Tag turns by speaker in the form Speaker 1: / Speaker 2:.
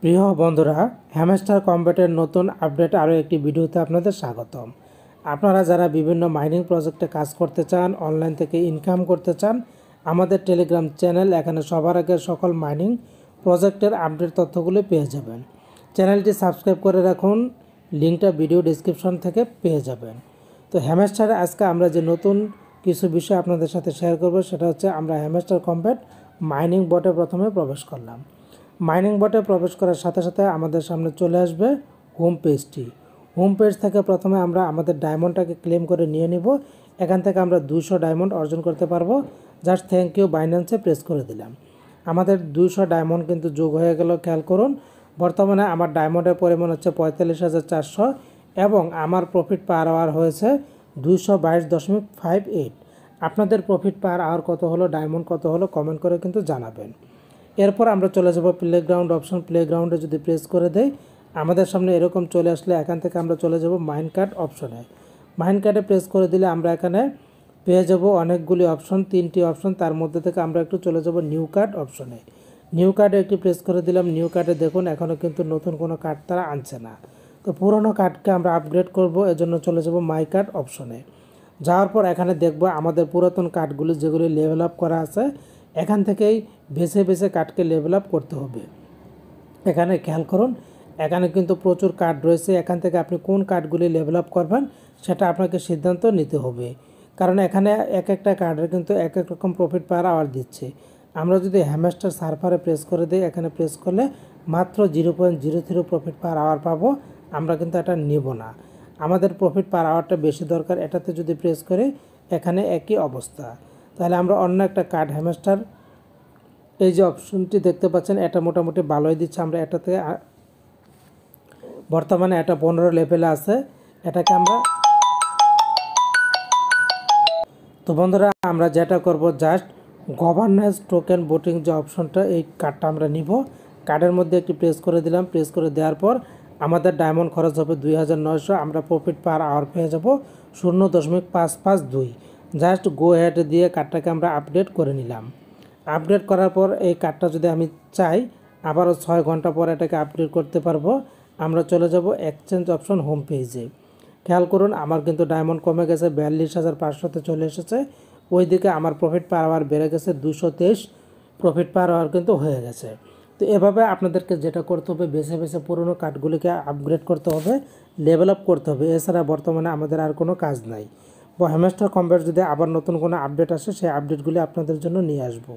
Speaker 1: প্রিয় বন্ধুরা, হ্যামস্টার কম্ব্যাটের নতুন আপডেট আরও একটি ভিডিওতে আপনাদের স্বাগতম। আপনারা যারা বিভিন্ন মাইনিং প্রজেক্টে কাজ করতে চান, অনলাইন থেকে ইনকাম করতে চান, আমাদের টেলিগ্রাম চ্যানেল এখানে সবার আগে সকল মাইনিং প্রজেক্টের আপডেট তথ্যগুলো পেয়ে যাবেন। চ্যানেলটি সাবস্ক্রাইব করে রাখুন, লিঙ্কটা ভিডিও ডিসক্রিপশন থেকে পেয়ে যাবেন। তো হ্যামস্টারে আজকে আমরা যে নতুন কিছু বিষয় আপনাদের সাথে শেয়ার করব সেটা হচ্ছে আমরা হ্যামস্টার কম্ব্যাট মাইনিং বটে প্রথমে প্রবেশ করলাম। মাইনিং বটে প্রবেশ করার সাথে সাথে আমাদের সামনে চলে আসবে হোম পেজটি। হোম পেজ থেকে প্রথমে আমরা আমাদের ডায়মন্ডটাকে ক্লেম করে নিয়ে নিব। এখান থেকে আমরা 200 ডায়মন্ড অর্জন করতে পারবো। জাস্ট থ্যাংক ইউ বাইন্যান্সে প্রেস করে দিলাম। আমাদের 200 ডায়মন্ড কিন্তু যোগ হয়ে গেল। খেয়াল করুন, বর্তমানে আমার ডায়মন্ডের পরিমাণ হচ্ছে 45,400 এবং আমার প্রফিট পার আওয়ার হয়েছে 222.58। আপনাদের প্রফিট পার আওয়ার কত হলো, ডায়মন্ড কত হলো কমেন্ট করে কিন্তু জানাবেন। এরপর আমরা চলে যাব প্লেগ্রাউন্ড অপশন। প্লেগ্রাউন্ডে যদি প্রেস করে দেই আমাদের সামনে এরকম চলে আসলে এখান থেকে আমরা চলে যাব মাইন কার্ড অপশনে। মাইন কার্ডে প্রেস করে দিলে আমরা এখানে পেয়ে যাব অনেকগুলি অপশন, 3টি অপশন। তার মধ্যে থেকে আমরা একটু চলে যাব নিউ কার্ড অপশনে। নিউ কার্ডে একটি প্রেস করে দিলাম। নিউ কার্ডে দেখুন এখনও কিন্তু নতুন কোনো কার্ড তারা আনছে না। তো পুরনো কার্ডকে আমরা আপগ্রেড করব, এজন্য চলে যাব মাই কার্ড অপশনে। যাওয়ার পর এখানে দেখব আমাদের পুরাতন কার্ডগুলি যেগুলি লেভেল আপ করা আছে, এখান থেকেই বেছে বেছে কার্ডকে লেভেল আপ করতে হবে। এখানে খেয়াল করুন, এখানে কিন্তু প্রচুর কার্ড রয়েছে। এখান থেকে আপনি কোন কার্ডগুলি লেভেল আপ করবেন সেটা আপনাকে সিদ্ধান্ত নিতে হবে, কারণ এখানে এক একটা কার্ডের কিন্তু এক এক রকম প্রফিট পার আওয়ার দিচ্ছে। আমরা যদি হ্যামস্টার সার্ভারে প্রেস করে দিই, এখানে প্রেস করলে মাত্র 0.03 প্রফিট পার আওয়ার পাবো। আমরা কিন্তু এটা নিব না, আমাদের প্রফিট পার আওয়ারটা বেশি দরকার। এটাতে যদি প্রেস করি এখানে একই অবস্থা। তাহলে আমরা অন্য একটা কার্ড হ্যামস্টার, এই যে অপশনটি দেখতে পাচ্ছেন এটা মোটামুটি ভালোই দিচ্ছে। আমরা এটাতে বর্তমানে এটা 15 লেভেলে আছে, এটাকে আমরা তো বন্ধুরা আমরা যেটা করব জাস্ট গভর্নেন্স টোকেন ভোটিং যে অপশনটা, এই কার্ডটা আমরা নিব। কার্ডের মধ্যে একটি প্রেস করে দিলাম। প্রেস করে দেওয়ার পর আমাদের ডায়মন্ড খরচ হবে 2900। আমরা প্রফিট পার আওয়ার পেয়ে যাব 0.552। জাস্ট গো হেড দিয়ে কার্ডটাকে আমরা আপডেট করে নিলাম। আপডেট করার পর এই কার্ডটা যদি আমি চাই আবারও 6 ঘন্টা পর এটাকে আপডেট করতে পারবো। আমরা চলে যাব এক্সচেঞ্জ অপশন হোম পেজে। খেয়াল করুন আমার কিন্তু ডায়মন্ড কমে গেছে, 42,500-তে চলে এসেছে। ওইদিকে আমার প্রফিট পার আওয়ার বেড়ে গেছে, 223 প্রফিট পার আওয়ার কিন্তু হয়ে গেছে। তো এভাবে আপনাদেরকে যেটা করতে হবে, বেছে বেছে পুরনো কার্ডগুলিকে আপগ্রেড করতে হবে, লেভেল আপ করতে হবে। এছাড়া বর্তমানে আমাদের আর কোনো কাজ নাই। বা হ্যামস্টার কম্ব্যাট যদি আবার নতুন কোনো আপডেট আসে সেই আপডেটগুলি আপনাদের জন্য নিয়ে আসবো।